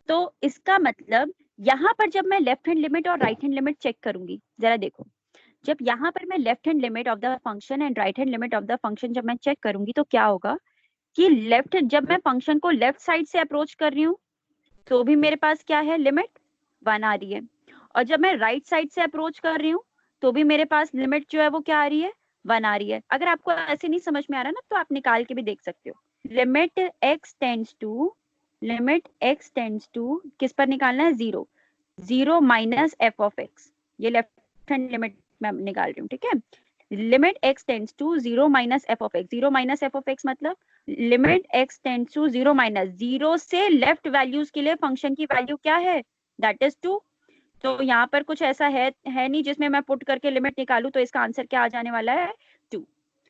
तो इसका मतलब यहाँ पर जब मैं लेफ्ट हैंड लिमिट और राइट हैंड लिमिट चेक करूंगी, जरा देखो, जब यहाँ पर मैं left hand limit of the function and right hand limit of the function जब मैं चेक करूंगी तो क्या होगा कि लेफ्ट, जब मैं फंक्शन को लेफ्ट साइड से अप्रोच कर रही हूँ तो भी मेरे पास क्या है, लिमिट 1 आ रही है, और जब मैं राइट साइड से अप्रोच कर रही हूँ तो भी मेरे पास लिमिट जो है वो क्या आ रही है, 1 आ रही है। अगर आपको ऐसे नहीं समझ में आ रहा ना तो आप निकाल के भी देख सकते हो। लिमिट x टेंड्स टू किस पर निकालना है, 0, 0 माइनस एफ ऑफ एक्स, ये लेफ्ट हैंड लिमिट मैं निकाल रही हूँ, ठीक है। Limit x tends to 0 minus f of x, 0 minus f of x मतलब limit x tends to 0 minus 0 से लेफ्ट वैल्यूज के लिए फंक्शन की वैल्यू क्या है, दैट इज 2। तो यहाँ पर कुछ ऐसा है नहीं जिसमें मैं पुट करके लिमिट निकालूं, तो इसका आंसर क्या आ जाने वाला है, 2।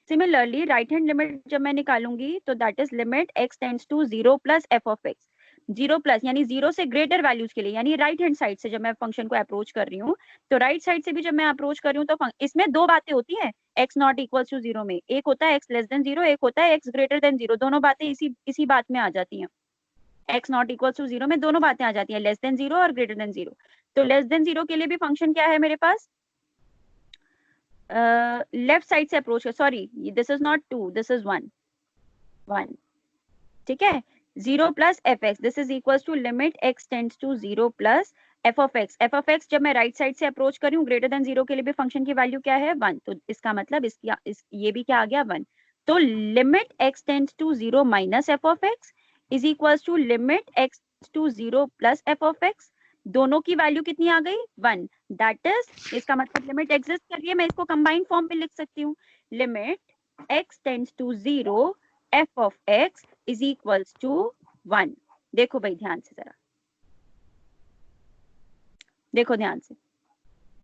सिमिलरली राइट हैंड लिमिट जब मैं निकालूंगी तो that is limit x tends to 0 plus f of x, 0 plus यानी 0 से ग्रेटर वैल्यूज के लिए, यानी राइट हैंड साइड से जब मैं फंक्शन को अप्रोच कर रही हूँ, तो राइट साइड से भी जब मैं अप्रोच कर रही हूँ तो इसमें दो बातें होती हैं x नॉट इक्वल टू 0 में, एक होता है x लेस देन 0, एक होता है x ग्रेटर देन 0, दोनों बातें इसी बात में आ जाती हैं। x नॉट इक्वल टू 0 में दोनों बातें आ जाती हैं, लेस देन 0 और ग्रेटर देन 0। तो लेस देन 0 के लिए भी फंक्शन क्या है मेरे पास, लेफ्ट साइड से approach, sorry this is not 2, this is 1, ठीक है। 0 plus f x, this is equal to limit x tends to 0 plus f of x. F of x जब मैं राइट साइड से अप्रोच कर रही हूँ ग्रेटर देन 0 के लिए भी फंक्शन की वैल्यू क्या है, 1, तो इसका मतलब ये भी क्या आ गया, 1। तो limit x tends to 0 minus f of x is equal to limit x to 0 plus f of x, दोनों की वैल्यू कितनी आ गई, 1। दैट इज, इसका मतलब लिमिट एग्जिस्ट कर रही है, मैं इसको कंबाइंड फॉर्म में लिख सकती हूँ, limit x tends to 0 f of x is equals to 1। देखो भाई ध्यान से, जरा देखो ध्यान से,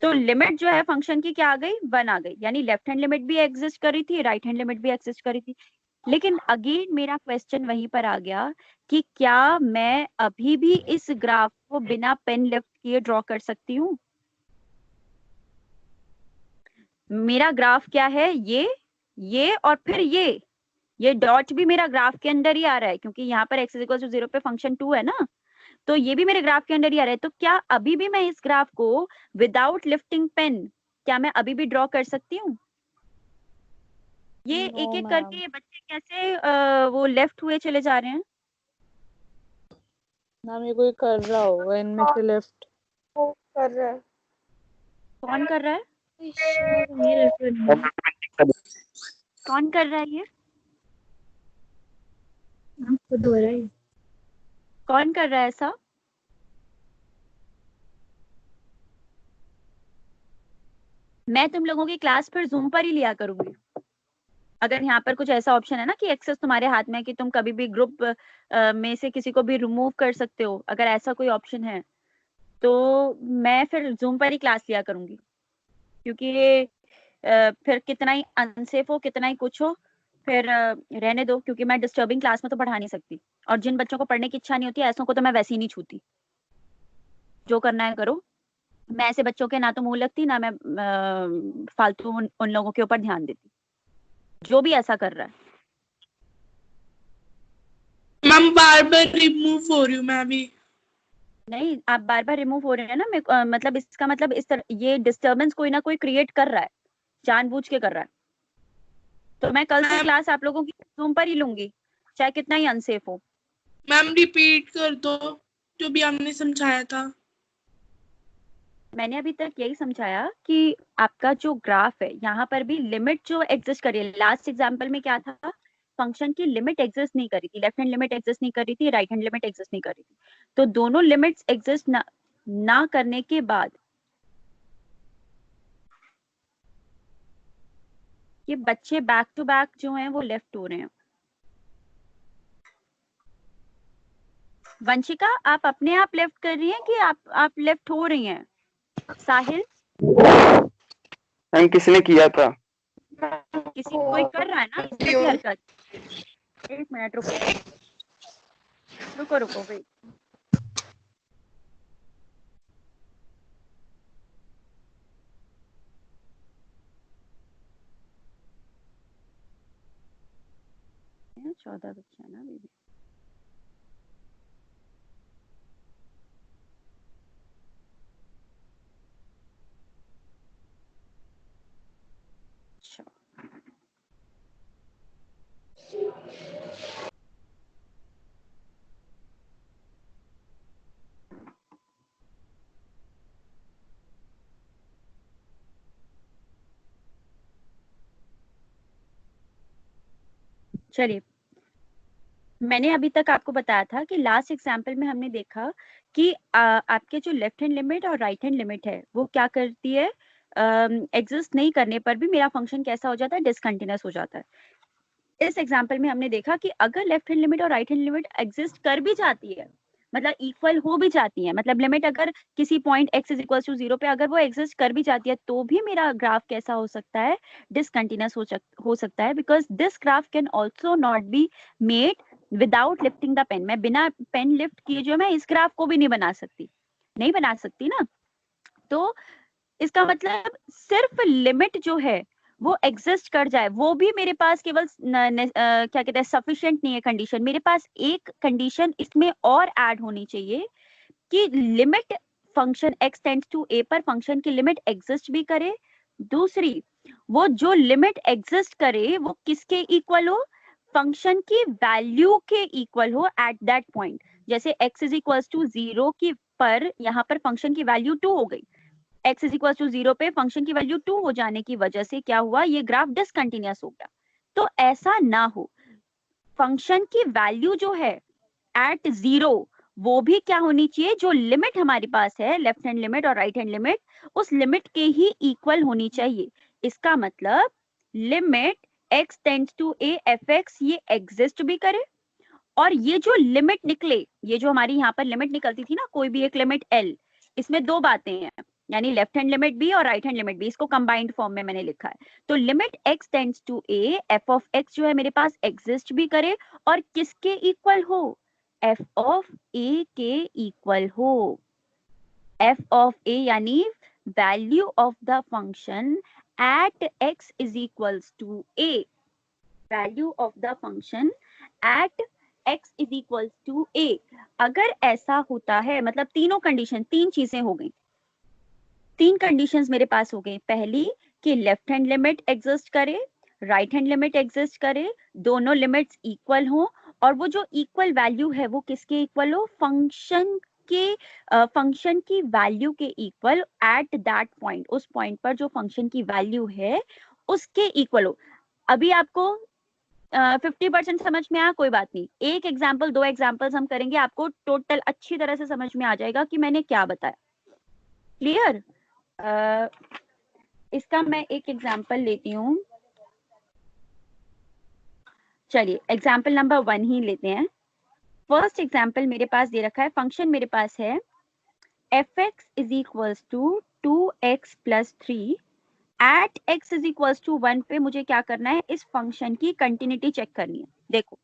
तो लिमिट जो है फंक्शन की क्या आ गई, 1 आ गई, यानी लेफ्ट हैंड लिमिट भी एग्जिस्ट कर रही थी, राइट हैंड लिमिट भी एग्जिस्ट कर रही थी। लेकिन अगेन मेरा क्वेश्चन वहीं पर आ गया कि क्या मैं अभी भी इस ग्राफ को बिना पेन लिफ्ट किए ड्रॉ कर सकती हूँ। मेरा ग्राफ क्या है, ये और फिर ये डॉट भी मेरा ग्राफ के अंदर ही आ रहा है, क्योंकि यहाँ पर x इक्वल टू 0 पे फंक्शन 2 है ना, तो ये भी मेरे ग्राफ के अंदर ही आ रहा है। तो क्या अभी भी मैं इस ग्राफ को विदाउट लिफ्टिंग पेन, क्या मैं अभी भी ड्रॉ कर सकती हूँ। ये एक एक करके ये बच्चे कैसे वो लेफ्ट हुए चले जा रहे हैं। मैम ये कोई कर रहा होगा इनमें से लेफ्ट, वो कर रहा है। कौन कर रहा है, कौन कर रहा है ये, खुद हो रहा है। कौन कर रहा है ऐसा। मैं तुम लोगों की क्लास फिर जूम पर ही लिया करूंगी, अगर यहाँ पर कुछ ऐसा ऑप्शन है ना कि एक्सेस तुम्हारे हाथ में है कि तुम कभी भी ग्रुप में से किसी को भी रिमूव कर सकते हो, अगर ऐसा कोई ऑप्शन है तो मैं फिर जूम पर ही क्लास लिया करूंगी, क्योंकि ये फिर कितना ही अनसेफ हो, कितना ही कुछ हो, फिर रहने दो, क्योंकि मैं डिस्टर्बिंग क्लास में तो पढ़ा नहीं सकती, और जिन बच्चों को पढ़ने की इच्छा नहीं होती ऐसों को तो मैं वैसे ही नहीं छूती, जो करना है करो। मैं ऐसे बच्चों के ना तो मुंह लगती, ना मैं फालतू उन लोगों के ऊपर ध्यान देती जो भी ऐसा कर रहा है। मैम बार बार रिमूव हो रही हूँ मैं अभी। नहीं, आप बार बार रिमूव हो रहे हैं ना, मतलब इसका मतलब इस तरह ये डिस्टरबेंस कोई ना कोई क्रिएट कर रहा है, जानबूझ के कर रहा है। तो मैं कल से क्लास आप लोगों की जूम पर ही लूंगी, चाहे कितना ही अनसेफ हो। मैम रिपीट कर दो जो भी आपने समझाया था। मैंने अभी तक यही समझाया कि आपका जो ग्राफ है यहाँ पर भी लिमिट जो एग्जिस्ट कर रही है, लास्ट एग्जाम्पल में क्या था, फंक्शन की लिमिट एग्जिस्ट नहीं कर रही थी, लेफ्ट हैंड लिमिट एग्जिस्ट नहीं कर रही थी, राइट हैंड लिमिट एग्जिस्ट नहीं कर रही थी। तो दोनों लिमिट्स एग्जिस्ट ना करने के बाद ये बच्चे बैक टू बैक जो हैं वो लेफ्ट हो रहे हैं। वंशिका आप अपने आप लेफ्ट कर रही हैं कि आप लेफ्ट हो रही हैं। साहिल नहीं, किसने किया था। किसी कोई कर रहा है ना इस तरह की हरकत। एक मिनट रुको रुको रुको वेट। ये 14 बच्चे हैं ना अभी भी। चलिए, मैंने अभी तक आपको बताया था कि लास्ट एग्जाम्पल में हमने देखा कि आपके जो लेफ्ट हैंड लिमिट और राइट हैंड लिमिट है वो क्या करती है, एग्जिस्ट नहीं करने पर भी मेरा फंक्शन कैसा हो जाता है, डिसकंटिन्यूअस हो जाता है। इस एग्जाम्पल में हमने देखा कि अगर लेफ्ट हैंड लिमिट और राइट हैंड लिमिट एग्जिस्ट कर भी जाती है, मतलब इक्वल हो भी जाती है, मतलब लिमिट अगर किसी point x is equal to 0 पे अगर वो एग्जिस्ट कर भी जाती है, तो भी मेरा ग्राफ कैसा हो सकता है, डिसकंटिन्यूअस हो सकता है, because this graph can also not be made without lifting the pen. मैं बिना पेन लिफ्ट किए जो मैं इस ग्राफ को भी नहीं बना सकती ना। तो इसका मतलब सिर्फ लिमिट जो है वो एग्जिस्ट कर जाए, वो भी मेरे पास केवल क्या कहते हैं, सफिशिएंट नहीं है कंडीशन। मेरे पास एक कंडीशन इसमें और ऐड होनी चाहिए कि limit function x tends to a पर फंक्शन की लिमिट एग्जिस्ट भी करे। दूसरी, वो जो लिमिट एग्जिस्ट करे वो किसके इक्वल हो, फंक्शन की वैल्यू के इक्वल हो एट दैट पॉइंट। जैसे x इज इक्वल टू 0 की पर यहाँ पर फंक्शन की वैल्यू 2 हो गई, x इज इक्वल टू 0 पे फंक्शन की वैल्यू 2 हो जाने की वजह से क्या हुआ, ये ग्राफ डिसकंटिन्यूअस हो गया। तो ऐसा ना हो, फंक्शन की वैल्यू जो है एट 0 वो भी क्या होनी चाहिए, जो लिमिट हमारे पास है लेफ्ट हैंड लिमिट और राइट हैंड लिमिट, उस लिमिट के ही इक्वल होनी चाहिए। इसका मतलब limit x tends to a fx ये एग्जिस्ट भी करे, और ये जो लिमिट निकले, ये जो हमारी यहाँ पर लिमिट निकलती थी ना, कोई भी एक लिमिट L, इसमें दो बातें हैं, यानी लेफ्ट हैंड लिमिट भी और राइट हैंड लिमिट भी, इसको कंबाइंड फॉर्म में मैंने लिखा है। तो limit x tends to a f of x जो है मेरे पास एग्जिस्ट भी करे और किसके इक्वल हो, f ऑफ a के इक्वल हो। f ऑफ a यानी value of the function at x is equals to a, value of the function at x is equals to a। अगर ऐसा होता है, मतलब तीनों कंडीशन, तीन चीजें हो गई, तीन कंडीशंस मेरे पास हो गई। पहली कि लेफ्ट हैंड लिमिट एग्जिस्ट करे, राइट हैंड लिमिट एग्जिस्ट करे, दोनों लिमिट्स इक्वल हो, और वो जो इक्वल वैल्यू है वो किसके इक्वल हो, फंक्शन की वैल्यू के इक्वल एट दैट पॉइंट, उस पॉइंट पर जो फंक्शन की वैल्यू है उसके इक्वल हो। अभी आपको 50% समझ में आया, कोई बात नहीं, एक एग्जाम्पल दो एग्जाम्पल्स हम करेंगे, आपको टोटल अच्छी तरह से समझ में आ जाएगा कि मैंने क्या बताया। क्लियर? इसका मैं एक एग्जाम्पल लेती हूँ। चलिए एग्जाम्पल नंबर 1 ही लेते हैं। फर्स्ट एग्जाम्पल मेरे पास दे रखा है, फंक्शन मेरे पास है fx is equals to 2x plus 3 at x is equals to 1 पे मुझे क्या करना है, इस फंक्शन की कंटिन्यूटी चेक करनी है। देखो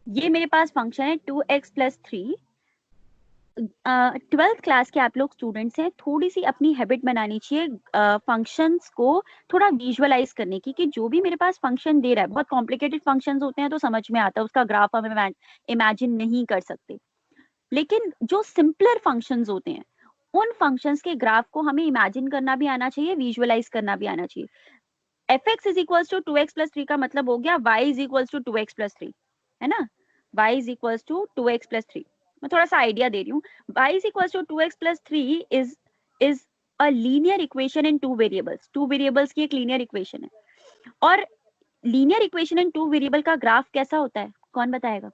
ये मेरे पास फंक्शन है 2x प्लस 3। 12th क्लास के आप लोग स्टूडेंट्स हैं, थोड़ी सी अपनी हैबिट बनानी चाहिए फंक्शंस को थोड़ा विजुअलाइज करने की, कि जो भी मेरे पास फंक्शन दे रहा है, बहुत कॉम्प्लिकेटेड फंक्शंस होते हैं तो समझ में आता है, उसका ग्राफ हम इमेजिन नहीं कर सकते, लेकिन जो सिंपलर फंक्शंस होते हैं उन फंक्शंस के ग्राफ को हमें इमेजिन करना भी आना चाहिए, विजुअलाइज करना भी आना चाहिए। fx is equals to 2x plus 3 का मतलब हो गया y is equals to 2x plus 3, है ना, y is equals to 2x plus 3। मैं थोड़ा सा आइडिया दे रही हूँ, y is equals to 2x plus 3 is a linear equation in two variables, two variables की एक लीनियर इक्वेशन है। और linear equation in two variable का ग्राफ कैसा होता है, कौन बताएगा?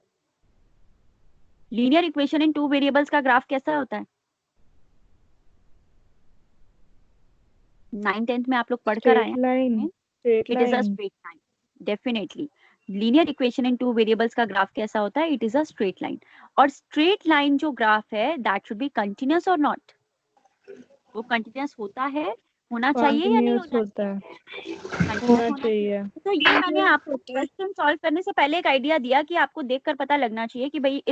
Linear equation in two variables का ग्राफ कैसा होता है? 9th-10th में आप लोग पढ़कर आए हैं। It is a straight line. Definitely. Linear equation in two variables का ग्राफ कैसा होता है? It is a straight line. और स्ट्रेट लाइन जो ग्राफ है दैट शुड बी कंटिन्यूअस और नॉट, वो कंटिन्यूअस होता है, होना चाहिए या नहीं होता है? होना चाहिए। तो ये मैंने आपको क्वेश्चन सॉल्व करने से पहले एक आइडिया दिया कि आपको देखकर पता लगना चाहिए कि भाई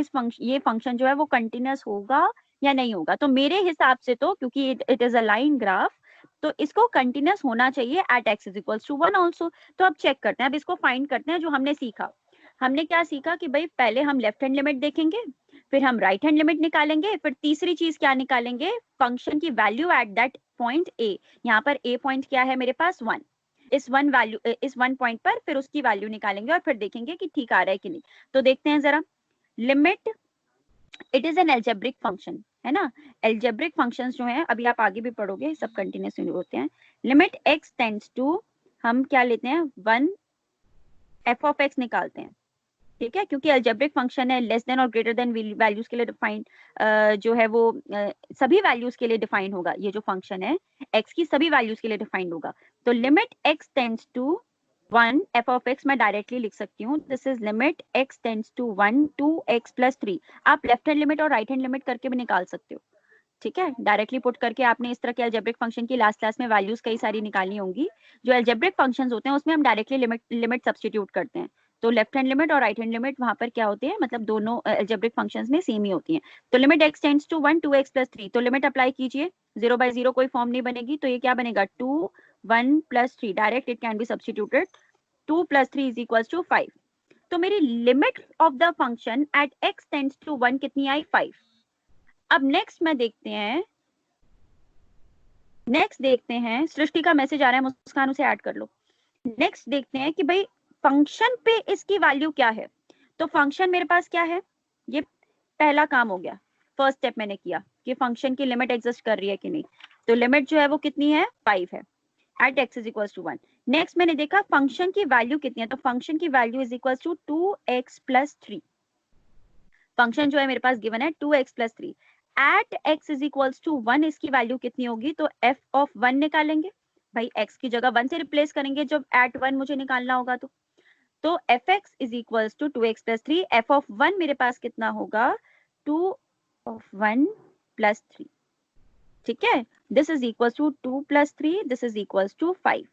ये फंक्शन जो है वो कंटिन्यूअस होगा या नहीं होगा। तो मेरे हिसाब से तो क्योंकि it is a line graph, तो इसको कंटिन्यूअस होना चाहिए at x is equals to 1 also. तो अब चेक करते हैं, अब इसको फाइंड करते हैं जो हमने सीखा। हमने क्या सीखा कि भाई पहले हम लेफ्ट हैंड लिमिट देखेंगे, फिर हम राइट हैंड लिमिट निकालेंगे, फिर तीसरी चीज क्या निकालेंगे, फंक्शन की value at that point a। यहाँ पर a पॉइंट क्या है मेरे पास 1, इस वन पॉइंट पर फिर उसकी वैल्यू निकालेंगे और फिर देखेंगे कि ठीक आ रहा है कि नहीं। तो देखते हैं जरा, limit it is an algebraic function, है ना। एल्जेब्रिक फंक्शंस जो हैं अभी आप आगे भी पढ़ोगे, सब कंटिन्यूअस होते हैं। लिमिट x टेंड्स टू, हम क्या लेते हैं 1 एफ ऑफ एक्स निकालते हैं, ठीक है, क्योंकि अलजेब्रिक फंक्शन है, लेस देन और ग्रेटर देन वैल्यूज के लिए डिफाइंड जो है वो सभी वैल्यूज के लिए डिफाइंड होगा। ये जो फंक्शन है x की सभी वैल्यूज के लिए डिफाइंड होगा। तो limit x tends to 1 f of x मैं डायरेक्टली लिख सकती हूँ, this is limit x tends to 1 2x + 3। आप लेफ्ट हैंड लिमिट और राइट हैंड लिमिट करके भी निकाल सकते हो, ठीक है, डायरेक्टली पुट करके। आपने इस तरह के अलजेब्रिक फंक्शन की लास्ट क्लास में वैल्यूज कई सारी निकालनी होंगी। जो अलजेब्रिक फंक्शंस होते हैं उसमें हम डायरेक्टली लिमिट सब्स्टिट्यूट करते हैं। तो लेफ्ट हैंड लिमिट और राइट हैंड लिमिट वहां पर क्या होती है, मतलब दोनों अलजेब्रिक फंक्शंस में सेम ही होती हैं। तो limit x tends to 1 2x + 3, तो लिमिट अप्लाई कीजिए, 0/0 कोई फॉर्म नहीं बनेगी, तो ये क्या बनेगा 2 1 + 3, direct it can be substituted, 2 + 3 = 5। तो मेरी limit of the function at x tends to 1 कितनी आई 5। अब नेक्स्ट देखते हैं, सृष्टि का मैसेज आ रहा है, मुस्कान उसे ऐड कर लो। नेक्स्ट देखते हैं कि भाई फंक्शन पे इसकी वैल्यू क्या है। तो फंक्शन मेरे पास क्या है, ये पहला काम हो गया, फर्स्ट स्टेप मैंने किया कि फंक्शन की लिमिट एग्जिस्ट कर रही है कि नहीं। तो लिमिट जो है वो कितनी है 5 है एट x = 1। नेक्स्ट मैंने देखा फंक्शन की वैल्यू कितनी है, तो फंक्शन की value is equal to 2x + 3। Function जो है मेरे पास गिवन है 2x + 3 एट x = 1, इसकी वैल्यू कितनी होगी, तो f ऑफ 1 निकालेंगे भाई, x की जगह 1 से रिप्लेस करेंगे जब एट 1 मुझे निकालना होगा। तो fx = 2x + 3, f ऑफ 1 मेरे पास कितना होगा 2 of 1 + 3, ठीक है, this is equal to 2 + 3, this is equal to 5।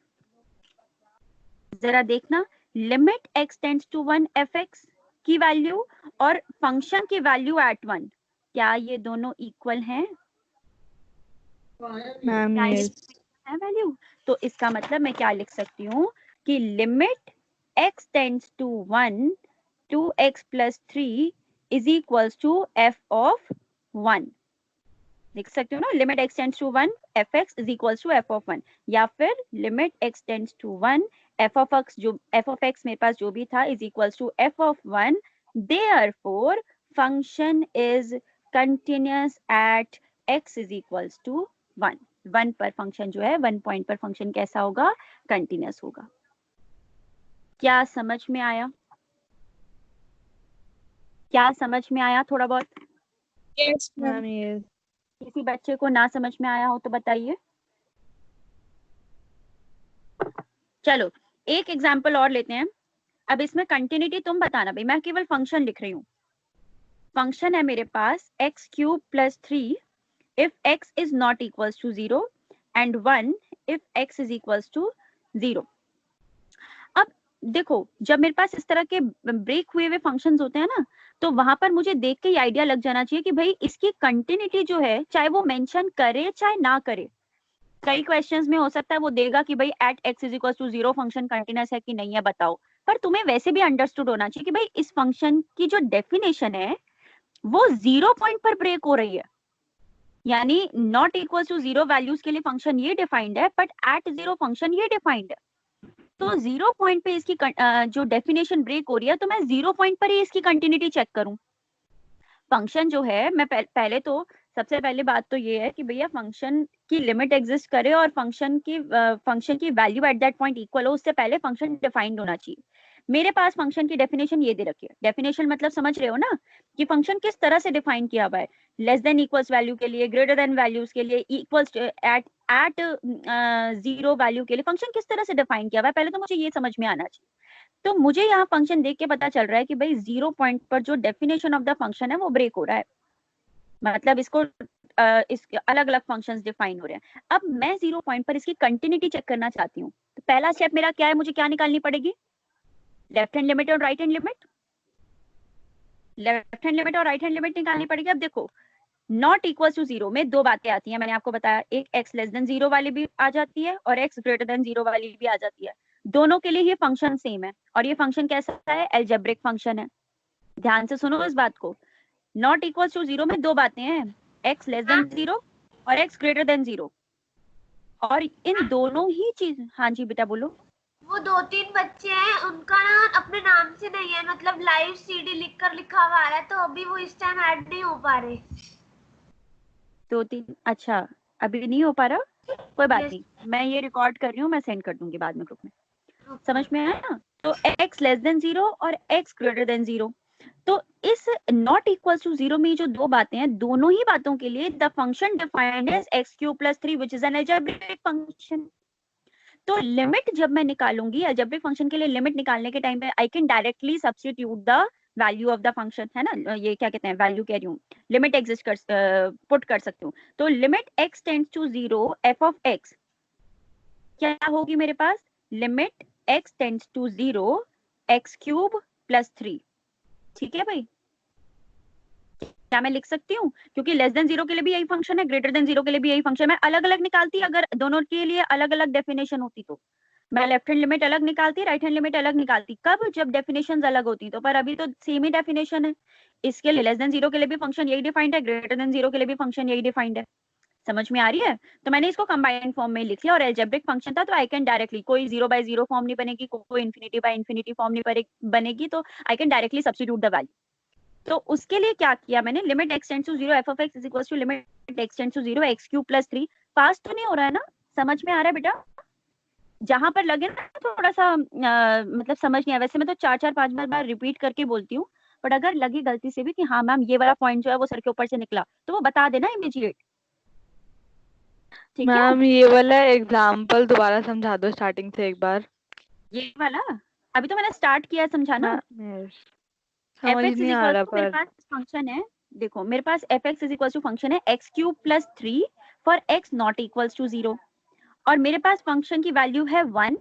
जरा देखना limit x tends to 1 fx की वैल्यू और फंक्शन की वैल्यू एट 1, क्या ये दोनों इक्वल हैं? मैम क्या ये यस। है वैल्यू? तो इसका मतलब मैं क्या लिख सकती हूँ कि limit x tends to 1 2x + 3 is equals to f of 1। लिख सकते हो ना, limit x tends to 1 fx is equals to f of 1, या फिर limit x tends to 1 f of x मेरे पास जो भी था is equals to f of 1, therefore function is continuous at x is equals to 1। 1 पर function जो है 1 पॉइंट पर फंक्शन कैसा होगा, कंटिन्यूअस होगा। क्या समझ में आया? क्या समझ में आया थोड़ा बहुत? Yes ma'am yes. किसी बच्चे को ना समझ में आया हो तो बताइए। चलो एक एग्जांपल और लेते हैं। अब इसमें कंटिन्यूटी तुम बताना भाई, मैं केवल फंक्शन लिख रही हूँ। फंक्शन है मेरे पास x³ + 3 if x is not equals to 0 and 1 if x is equals to 0। अब देखो जब मेरे पास इस तरह के ब्रेक हुए हुए फंक्शंस होते हैं ना, तो वहां पर मुझे देख के ही आइडिया लग जाना चाहिए कि भाई इसकी कंटिन्यूटी जो है, चाहे वो मेंशन करे चाहे ना करे। कई क्वेश्चंस में हो सकता है वो देगा कि भाई एट x = 0 फंक्शन कंटिन्यूअस है कि नहीं है बताओ, पर तुम्हें वैसे भी अंडरस्टूड होना चाहिए कि भाई इस फंक्शन की जो डेफिनेशन है वो 0 पॉइंट पर ब्रेक हो रही है, यानी नॉट इक्वल टू 0 वैल्यूज के लिए फंक्शन ये डिफाइंड है, बट एट 0 फंक्शन ये डिफाइंड है। तो 0 पॉइंट पे इसकी जो डेफिनेशन ब्रेक हो रही है, तो मैं 0 पॉइंट पर ही इसकी कंटिन्यूटी चेक करूं। फंक्शन जो है मैं पहले तो सबसे पहले बात तो ये है कि भैया फंक्शन की लिमिट एग्जिस्ट करे और फंक्शन की value at that point equal हो, उससे पहले फंक्शन डिफाइंड होना चाहिए। मेरे पास फंक्शन की डेफिनेशन ये दे रखी है। डेफिनेशन मतलब समझ रहे हो ना कि फंक्शन किस तरह से डिफाइन किया हुआ है, लेस देन इक्वल्स वैल्यू के लिए, ग्रेटर देन वैल्यूज के लिए, इक्वल्स एट 0 वैल्यू के लिए फंक्शन किस तरह से डिफाइन किया हुआ है, पहले तो मुझे ये समझ में आना चाहिए। तो मुझे यहाँ फंक्शन देख के पता चल रहा है कि भाई 0 पॉइंट पर जो डेफिनेशन ऑफ द फंक्शन है वो ब्रेक हो रहा है, मतलब इसको इसके अलग अलग फंक्शंस डिफाइन हो रहे हैं। अब मैं 0 पॉइंट पर इसकी कंटिन्यूटी चेक करना चाहती हूँ। तो पहला स्टेप मेरा क्या है, मुझे क्या निकालनी पड़ेगी, लेफ्ट हैंड लिमिट और right hand limit. Left hand limit और राइट हैंड लिमिट निकालनी पड़ेगी। अब देखो नॉट इक्वल टू 0 में दो बातें आती हैं, मैंने आपको बताया, एक x लेस देन 0 वाली भी आ जाती है और x ग्रेटर देन 0 वाली भी आ जाती है। दोनों के लिए ये फंक्शन सेम है, और ये फंक्शन कैसा है, एल्जेब्रिक फंक्शन है। ध्यान से सुनो इस बात को, नॉट इक्वल टू 0 में दो बातें हैं, x लेस देन 0 और x ग्रेटर देन 0, और इन दोनों ही चीज। हाँ जी बेटा बोलो। वो 2-3 बच्चे हैं, उनका ना अपने नाम से नहीं है, मतलब लाइव सीडी लिखकर लिखा हुआ आ रहा है, तो अभी वो इस टाइम ऐड नहीं हो पा रहे। 2-3, अच्छा अभी नहीं हो पा रहा, कोई बात Yes. नहीं, मैं ये रिकॉर्ड कर रही हूँ, मैं सेंड कर दूंगी बाद में ग्रुप में। समझ में आया ना? तो x लेस देन 0 और x ग्रेटर देन 0। तो इस नॉट इक्वल टू 0 में जो दो बातें हैं, दोनों ही बातों के लिए the function defined as x³ + 3 which is an algebraic function. तो लिमिट जब मैं निकालूंगी अलजेब्रिक फंक्शन के लिए, लिमिट निकालने के टाइम पे आई can directly substitute the value of the function, है ना, ये क्या कहते हैं, वैल्यू कह रही हूँ, लिमिट एग्जिस्ट कर पुट कर सकती हूँ। तो limit x tends to 0 f of x क्या होगी मेरे पास, limit x tends to 0 x³ + 3। ठीक है भाई, क्या मैं लिख सकती हूँ, क्योंकि लेस देन 0 के लिए भी यही फंक्शन है, ग्रेटर देन 0 के लिए भी यही फंक्शन है। मैं अलग अलग निकालती, अगर दोनों के लिए अलग अलग डेफिनेशन होती तो मैं लेफ्ट हैंड लिमिट अलग निकालती, राइट हैंड लिमिट अलग निकालती, कब, जब डेफिनेशंस अलग होती तो। पर अभी तो सेम ही डेफिनेशन है, इसके लिए लेस देन 0 के लिए भी फंक्शन यही डिफाइंड है, ग्रेटर देन 0 के लिए भी फंक्शन यही डिफाइंड है। समझ में आ रही है? तो मैंने इसको कंबाइंड फॉर्म में लिख लिया, और अलजेब्रिक फंक्शन था तो आई कैन डायरेक्टली, कोई 0/0 फॉर्म नहीं बनेगी, कोई इन्फिनिटी फॉर्म नहीं बनेगी, तो I can directly substitute the value. तो उसके लिए क्या किया मैंने, limit x tends to 0 f of x is equal to limit x tends to 0 x³ + 3। पास तो नहीं हो रहा है ना, समझ में आ रहा है बेटा? जहां पर लगे ना थोड़ा सा मतलब समझ नहीं आया, वैसे मैं तो 4-4 5 बार रिपीट करके बोलती हूँ, बट अगर लगी गलती से भी कि हाँ मैम ये वाला पॉइंट जो है वो सर के ऊपर से निकला, तो वो बता देना इमीडिएट, ठीक है? मैम ये वाला एग्जाम्पल दोबारा समझा दो स्टार्टिंग से एक बार। ये वाला अभी तो मैंने स्टार्ट किया है समझाना। समझ fx नहीं इज आ इक्वल रहा टू, मेरे पर पास फंक्शन है, देखो मेरे पास fx is equal to function है x³ + 3 for x not equals to 0, और मेरे पास फंक्शन की वैल्यू है 1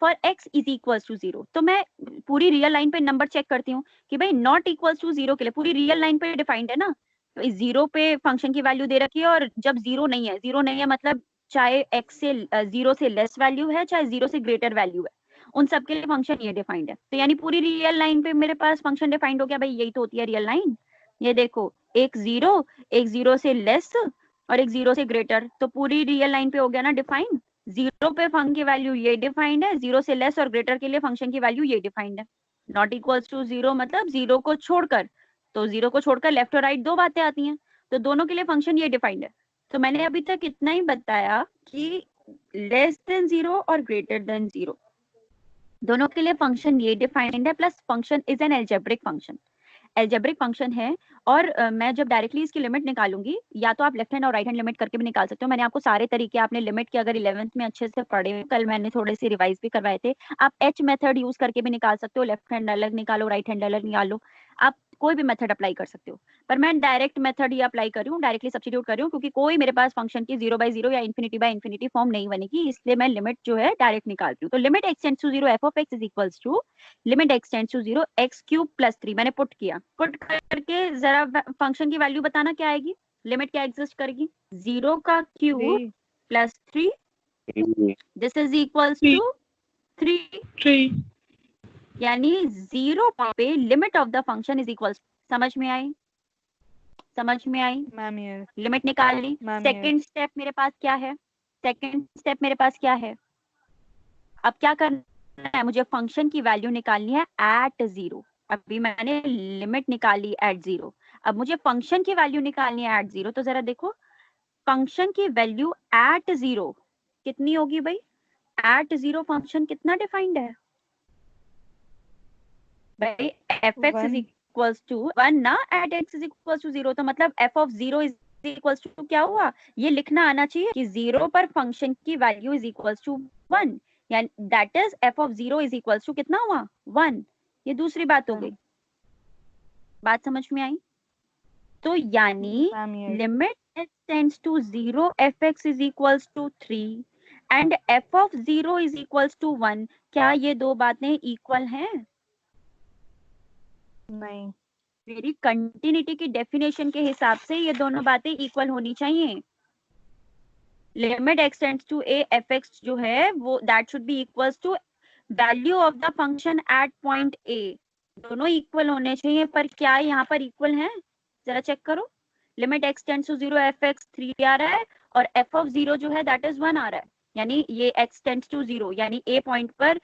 for x is equals to 0। तो मैं पूरी रियल लाइन पे नंबर चेक करती हूँ कि भाई नॉट इक्वल्स टू 0 के लिए पूरी रियल लाइन पे डिफाइंड है ना, तो इस 0 पे फंक्शन की वैल्यू दे रखी है, और जब 0 नहीं है मतलब चाहे x से 0 से लेस वैल्यू है, चाहे 0 से ग्रेटर वैल्यू है, उन सब के लिए फंक्शन ये डिफाइंड है। तो यानी पूरी रियल लाइन पे मेरे पास फंक्शन डिफाइंड हो गया भाई, यही तो होती है रियल लाइन। ये देखो, एक 0 से लेस और एक 0 से ग्रेटर, तो पूरी रियल लाइन पे हो गया ना डिफाइंड। 0 पे फंक्शन की वैल्यू ये डिफाइंड है, 0 से लेस और ग्रेटर के लिए फंक्शन की वैल्यू ये डिफाइंड है। नॉट इक्वल्स टू 0 मतलब 0 को छोड़कर, तो 0 को छोड़कर लेफ्ट और राइट दो बातें आती हैं, तो दोनों के लिए फंक्शन ये डिफाइंड है। तो मैंने अभी तक इतना ही बताया कि लेस देन 0 और ग्रेटर देन 0 दोनों के लिए फंक्शन ये डिफाइंड है, plus function is an algebraic function, algebraic function है। और मैं जब डायरेक्टली इसकी लिमिट निकालूंगी, या तो आप लेफ्ट हैंड और राइट हैंड लिमिट करके भी निकाल सकते हो, मैंने आपको सारे तरीके, आपने लिमिट के अगर 11th में अच्छे से पढ़े, कल मैंने थोड़े से रिवाइज भी करवाए थे, आप एच मेथड यूज करके भी निकाल सकते हो, लेफ्ट हैंड अलग निकालो राइट हैंड अलग निकालो, आप कोई भी मेथड अप्लाई कर सकते हो। पर मैं डायरेक्ट मेथड ही अप्लाई कर रही हूँ, डायरेक्टली सब्स्टिट्यूट कर रही हूँ, क्योंकि कोई मेरे पास फंक्शन की 0/0 या इन्फिनिटी फॉर्म नहीं बनेगी, इसलिए मैं लिमिट जो है डायरेक्ट निकाल रही हूँ। तो limit x tends to 0 f of x is equals to limit x tends to 0 x³ + 3 मैंने पुट किया, पुट करके जरा फंक्शन की वैल्यू बताना क्या आएगी, लिमिट क्या एग्जिस्ट करेगी, 0 का cube + 3 this is equals to 3, यानी 0 पे limit of the function is equals, समझ में आई, समझ में आई? मैम ये लिमिट निकाल ली। सेकंड स्टेप मेरे पास क्या है, सेकंड स्टेप मेरे पास क्या है, अब क्या करना है, मुझे फंक्शन की वैल्यू निकालनी है एट 0। अभी मैंने लिमिट निकाली एट 0, अब मुझे फंक्शन की वैल्यू निकालनी है एट 0। तो जरा देखो फंक्शन की वैल्यू एट 0 कितनी होगी भाई, एट 0 फंक्शन कितना डिफाइंड है भाई, fx इज इक्वल्स टू 1 ना, at x is equals to 0, तो मतलब f of 0 is equals to क्या हुआ, ये लिखना आना चाहिए कि 0 पर फंक्शन की वैल्यू इज इक्वल्स टू 1, यानी that is f of 0 is equals to कितना हुआ 1। ये दूसरी बात हो गई, बात समझ में आई? तो यानी limit x tends to 0 fx is equals to 3 and f of 0 is equals to 1, क्या ये दो बातें इक्वल हैं? नहीं, मेरी कंटिन्यूटी की डेफिनेशन के हिसाब से ये दोनों बातें इक्वल होनी चाहिए। Limit x tends to a fx जो है वो that should be equals to value of the function at point a, दोनों इक्वल होने चाहिए, पर क्या यहाँ पर इक्वल हैं, जरा चेक करो। Limit x tends to 0 fx 3 आ रहा है और f ऑफ 0 जो है दैट इज 1 आ रहा है, यानी ये x टेंड्स टू 0 यानी a पॉइंट पर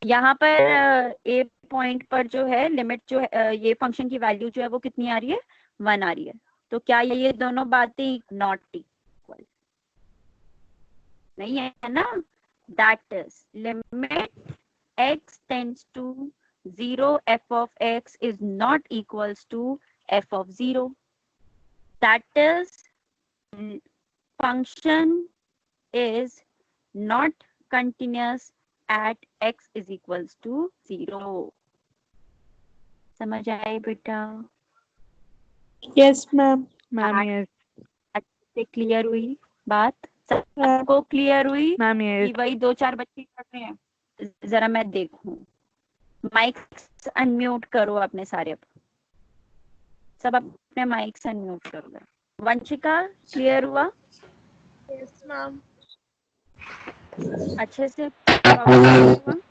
यहाँ पर a पॉइंट पर जो है लिमिट जो है ये फंक्शन की वैल्यू जो है वो कितनी आ रही है, 1 आ रही है। तो क्या ये दोनों बातें नॉट इक्वल नहीं है ना? That is limit x tends to 0 f of x is not equals to f of 0. That is function is not continuous at x is equals to 0. समझ आए बेटा? Yes ma'am. Ma'am yes. से clear हुई बात? सबको clear हुई ma'am कि yes. वही 2-4 बच्चे कर रहे हैं? जरा मैं देखूं, माइक्स अनम्यूट करो अपने सारे, सब अपने माइक्स अनम्यूट करो। वंशिका क्लियर हुआ? Yes ma'am. अच्छे से हुआ?